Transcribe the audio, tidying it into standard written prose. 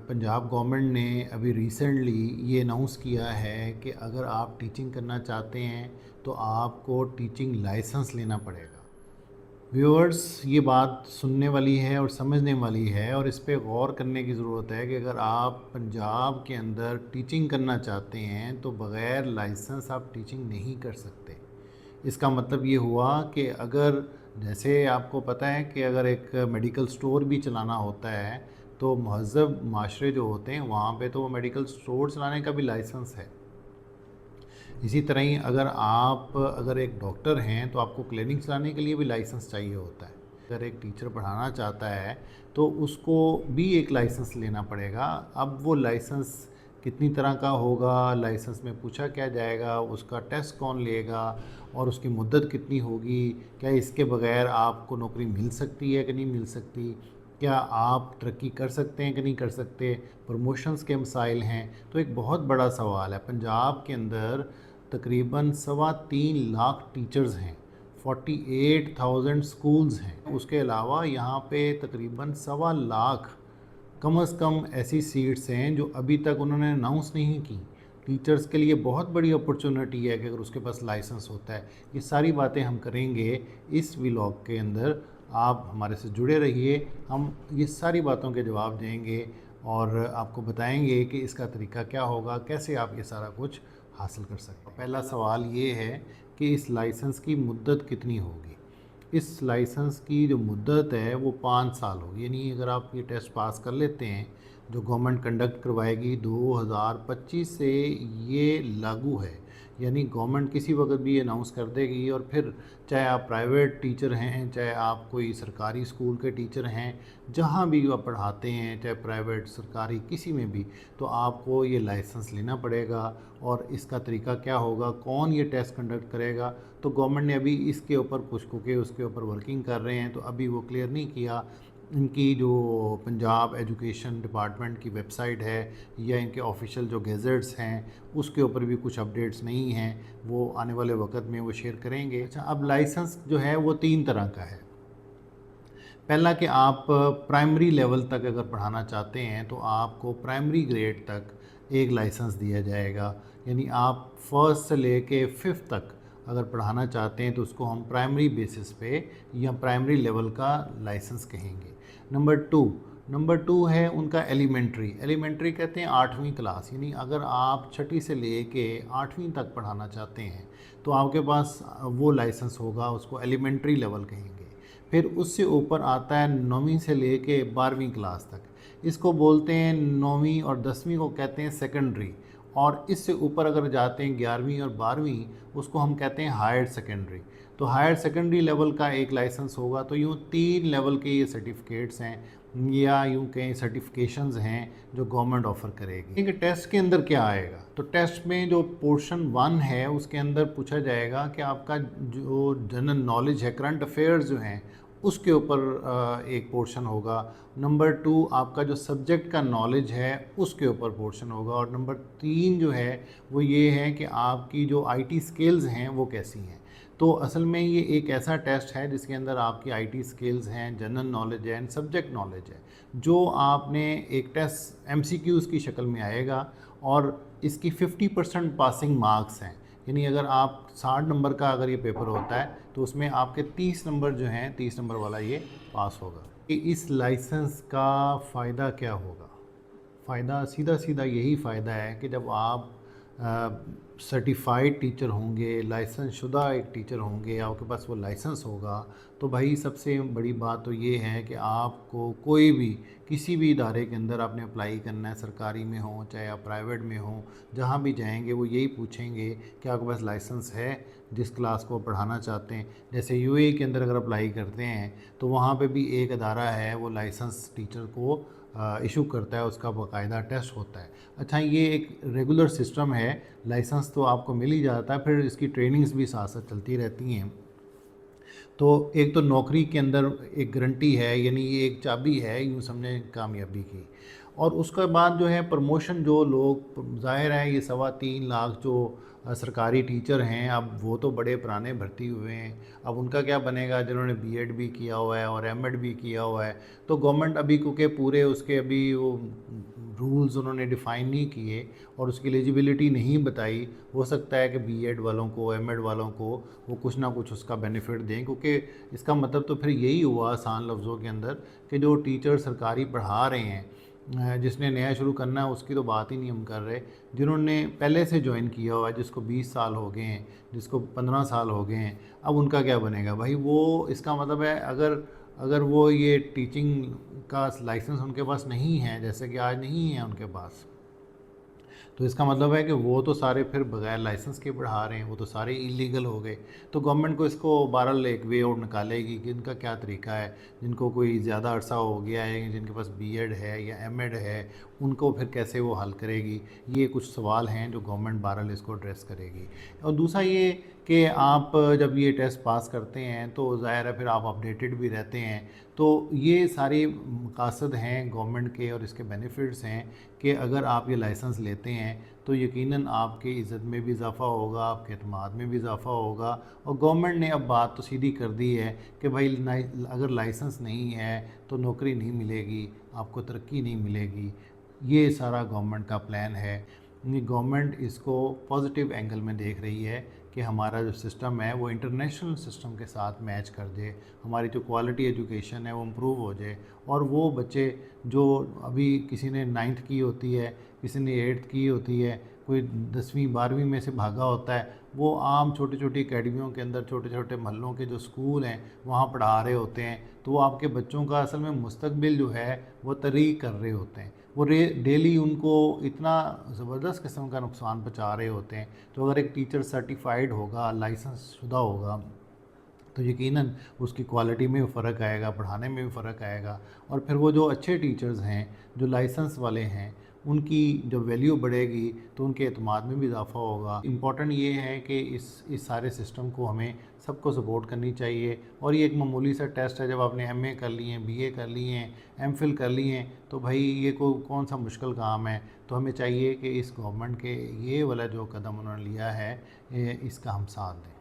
Punjab government ने अभी recently ये अनाउंस किया है कि अगर आप टीचिंग करना चाहते हैं तो आपको टीचिंग लाइसेंस लेना पड़ेगा। व्यूअर्स, ये बात सुनने वाली है और समझने वाली है और इस पे गौर करने की ज़रूरत है कि अगर आप पंजाब के अंदर टीचिंग करना चाहते हैं तो बग़ैर लाइसेंस आप टीचिंग नहीं कर सकते। इसका मतलब ये हुआ कि अगर, जैसे आपको पता है कि अगर एक मेडिकल स्टोर भी चलाना होता है तो महज़ब माशरे जो होते हैं वहाँ पे तो वो मेडिकल स्टोर चलाने का भी लाइसेंस है। इसी तरह ही अगर एक डॉक्टर हैं तो आपको क्लिनिक चलाने के लिए भी लाइसेंस चाहिए होता है। अगर एक टीचर पढ़ाना चाहता है तो उसको भी एक लाइसेंस लेना पड़ेगा। अब वो लाइसेंस कितनी तरह का होगा, लाइसेंस में पूछा क्या जाएगा, उसका टेस्ट कौन लेगा और उसकी मुद्दत कितनी होगी, क्या इसके बगैर आपको नौकरी मिल सकती है कि नहीं मिल सकती, क्या आप तरक्की कर सकते हैं कि नहीं कर सकते, प्रमोशंस के मसाइल हैं। तो एक बहुत बड़ा सवाल है। पंजाब के अंदर तकरीबन 3.25 लाख टीचर्स हैं, 48,000 स्कूल्स हैं। उसके अलावा यहाँ पे तकरीबन 1.25 लाख कम अज़ कम ऐसी सीट्स हैं जो अभी तक उन्होंने अनाउंस नहीं की। टीचर्स के लिए बहुत बड़ी अपॉर्चुनिटी है कि अगर उसके पास लाइसेंस होता है। ये सारी बातें हम करेंगे इस व्लॉग के अंदर। आप हमारे से जुड़े रहिए, हम ये सारी बातों के जवाब देंगे और आपको बताएंगे कि इसका तरीका क्या होगा, कैसे आप ये सारा कुछ हासिल कर सकते हैं। पहला सवाल ये है कि इस लाइसेंस की मुद्दत कितनी होगी। इस लाइसेंस की जो मुद्दत है वो 5 साल होगी। यानी अगर आप ये टेस्ट पास कर लेते हैं जो गवर्नमेंट कंडक्ट करवाएगी 2025 से ये लागू है। यानी गवर्नमेंट किसी वक्त भी अनाउंस कर देगी और फिर चाहे आप प्राइवेट टीचर हैं, चाहे आप कोई सरकारी स्कूल के टीचर हैं, जहाँ भी आप पढ़ाते हैं, चाहे प्राइवेट सरकारी किसी में भी, तो आपको ये लाइसेंस लेना पड़ेगा। और इसका तरीका क्या होगा, कौन ये टेस्ट कंडक्ट करेगा, तो गवर्नमेंट ने अभी इसके ऊपर कुछ के उसके ऊपर वर्किंग कर रहे हैं, तो अभी वो क्लियर नहीं किया। इनकी जो पंजाब एजुकेशन डिपार्टमेंट की वेबसाइट है या इनके ऑफिशियल जो गैजेट्स हैं उसके ऊपर भी कुछ अपडेट्स नहीं हैं, वो आने वाले वक्त में वो शेयर करेंगे। अच्छा, अब लाइसेंस जो है वो 3 तरह का है। पहला कि आप प्राइमरी लेवल तक अगर पढ़ाना चाहते हैं तो आपको प्राइमरी ग्रेड तक एक लाइसेंस दिया जाएगा। यानी आप फर्स्ट से लेके 5th तक अगर पढ़ाना चाहते हैं तो उसको हम प्राइमरी बेसिस पे या प्राइमरी लेवल का लाइसेंस कहेंगे। नंबर 2 है उनका एलिमेंट्री कहते हैं 8वीं क्लास। यानी अगर आप छठी से लेके 8वीं तक पढ़ाना चाहते हैं तो आपके पास वो लाइसेंस होगा, उसको एलिमेंट्री लेवल कहेंगे। फिर उससे ऊपर आता है 9वीं से लेके 12वीं क्लास तक, इसको बोलते हैं 9वीं और 10वीं को कहते हैं सेकेंडरी। और इससे ऊपर अगर जाते हैं 11वीं और 12वीं, उसको हम कहते हैं हायर सेकेंडरी। तो हायर सेकेंडरी लेवल का एक लाइसेंस होगा। तो यूँ 3 लेवल के ये सर्टिफिकेट्स हैं या यूँ कहीं सर्टिफिकेशंस हैं जो गवर्नमेंट ऑफ़र करेगी। कि टेस्ट के अंदर क्या आएगा, तो टेस्ट में जो पोर्शन 1 है उसके अंदर पूछा जाएगा कि आपका जो जनरल नॉलेज है, करंट अफेयर्स जो हैं उसके ऊपर एक पोर्शन होगा। नंबर 2 आपका जो सब्जेक्ट का नॉलेज है उसके ऊपर पोर्शन होगा। और नंबर 3 जो है वो ये है कि आपकी जो आईटी स्किल्स हैं वो कैसी हैं। तो असल में ये एक ऐसा टेस्ट है जिसके अंदर आपकी आईटी स्किल्स हैं, जनरल नॉलेज है एंड सब्जेक्ट नॉलेज है, जो आपने एक टेस्ट एमसीक्यूज़ की शक्ल में आएगा। और इसकी 50% पासिंग मार्क्स हैं। यानी अगर आप 60 नंबर का अगर ये पेपर होता है तो उसमें आपके 30 नंबर जो हैं, 30 नंबर वाला ये पास होगा। कि इस लाइसेंस का फ़ायदा क्या होगा। फ़ायदा सीधा सीधा यही फ़ायदा है कि जब आप सर्टिफाइड टीचर होंगे, लाइसेंस शुदा एक टीचर होंगे, आपके पास वो लाइसेंस होगा, तो भाई सबसे बड़ी बात तो ये है कि आपको कोई भी किसी भी इदारे के अंदर आपने अप्लाई करना है, सरकारी में हो चाहे आप प्राइवेट में हो, जहाँ भी जाएंगे वो यही पूछेंगे कि आपके पास लाइसेंस है जिस क्लास को पढ़ाना चाहते हैं। जैसे यूएई के अंदर अगर अप्लाई करते हैं तो वहाँ पे भी एक अदारा है वो लाइसेंस टीचर को इशू करता है, उसका बाकायदा टेस्ट होता है। अच्छा, ये एक रेगुलर सिस्टम है, लाइसेंस तो आपको मिल ही जाता है, फिर इसकी ट्रेनिंग्स भी साथ साथ चलती रहती हैं। तो एक तो नौकरी के अंदर एक गारंटी है, यानी ये एक चाबी है यूँ समझें कामयाबी की। اور اس کے بعد جو ہے پروموشن، جو لوگ ظاہر ہے یہ 3.25 لاکھ جو سرکاری ٹیچر ہیں، اب وہ تو بڑے پرانے بھرتی ہوئے ہیں، اب ان کا کیا بنے گا جنہوں نے بی ایڈ بھی کیا ہوا ہے اور ایم ایڈ بھی کیا ہوا ہے. تو گورنمنٹ ابھی کیونکہ پورے اس کے ابھی وہ رولز انہوں نے ڈیفائن نہیں کیے اور اس کی ایلیجیبلٹی نہیں بتائی. ہو سکتا ہے کہ بی ایڈ والوں کو، ایم ایڈ والوں کو وہ کچھ نہ کچھ اس کا بینیفٹ دیں، کیونکہ اس کا مطلب تو پھر یہی ہوا آسان لفظوں کے اندر کہ جو ٹیچر سرکاری پڑھا رہے ہیں، جس نے نیا شروع کرنا ہے اس کی تو بات ہی نہیں ہم کر رہے، جنہوں نے پہلے سے جوائن کیا ہوا ہے، جس کو 20 سال ہو گئے ہیں، جس کو 15 سال ہو گئے ہیں، اب ان کا کیا بنے گا بھائی؟ وہ اس کا مطلب ہے اگر وہ یہ ٹیچنگ کا لائسنس ان کے پاس نہیں ہے، جیسے کہ آج نہیں ہے ان کے پاس، تو اس کا مطلب ہے کہ وہ تو سارے پھر بغیر لائسنس کے پڑھا رہے ہیں، وہ تو سارے ایلیگل ہو گئے. تو گورنمنٹ کو اس کو بہرحال ایک وے آؤٹ نکالے گی کہ ان کا کیا طریقہ ہے. جن کو کوئی زیادہ عرصہ ہو گیا ہے، جن کے پاس بی ایڈ ہے یا ایم ایڈ ہے، ان کو پھر کیسے وہ حل کرے گی؟ یہ کچھ سوال ہیں جو گورنمنٹ بہرحال اس کو ایڈریس کرے گی. اور دوسرا یہ کہ آپ جب یہ ٹیسٹ پاس کرتے ہیں تو ظاہر ہے پھر آپ اپڈیٹڈ بھی رہتے ہیں. تو یہ سارے مقاصد ہیں گورنمنٹ کے اور اس کے بینیفٹس ہیں کہ اگر آپ یہ لائسنس لیتے ہیں تو یقیناً آپ کی عزت میں بھی اضافہ ہوگا، آپ کے اعتماد میں بھی اضافہ ہوگا. اور گورنمنٹ نے اب بات تو سیدھی کر دی ہے کہ بھائی اگر لائسنس نہیں ہے تو نوکری نہیں ملے گی، آپ کو ترقی نہیں ملے گی. یہ سارا گورنمنٹ کا پلان ہے. گورنمنٹ اس کو پازیٹیو اینگل میں دیکھ رہی ہے کہ ہمارا جو سسٹم ہے وہ انٹرنیشنل سسٹم کے ساتھ میچ کر دے، ہماری جو کوالٹی ایجوکیشن ہے وہ امپروو ہو جائے، اور وہ بچے جو ابھی کسی نے 9th کی ہوتی ہے، کسی نے 8th کی ہوتی ہے، کوئی 10ویں 12ویں میں سے بھاگا ہوتا ہے، وہ عام چھوٹی چھوٹی اکیڈمیوں کے اندر، چھوٹے چھوٹے محلوں کے جو اسکول ہیں وہاں پڑھا رہے ہوتے ہیں. تو وہ آپ کے بچوں کا اصل میں مستقبل جو ہے وہ طری کر رہے ہوتے ہیں. وہ ڈیلی ان کو اتنا زبردست قسم کا نقصان پہنچا رہے ہوتے ہیں. تو اگر ایک ٹیچر سرٹیفائیڈ ہوگا، لائسنس شدہ ہوگا، تو یقیناً اس کی کوالٹی میں بھی فرق آئے گا، پڑھانے میں بھی فرق آئے گا. اور پھر وہ جو اچھے ٹیچرز ہیں، جو لائسنس والے ہیں، ان کی جب ویلیو بڑھے گی تو ان کے اعتماد میں بھی اضافہ ہوگا. امپورٹنٹ یہ ہے کہ اس سارے سسٹم کو ہمیں سب کو سپورٹ کرنی چاہیے. اور یہ ایک معمولی سا ٹیسٹ ہے. جب آپ نے ایم اے کر لی ہیں، بی اے کر لی ہیں، ایم فل کر لی ہیں، تو بھائی یہ کون سا مشکل کام ہے؟ تو ہمیں چاہیے کہ اس گورنمنٹ کے یہ والا جو قدم انہوں نے لیا ہے، اس کا ہم ساتھ دیں.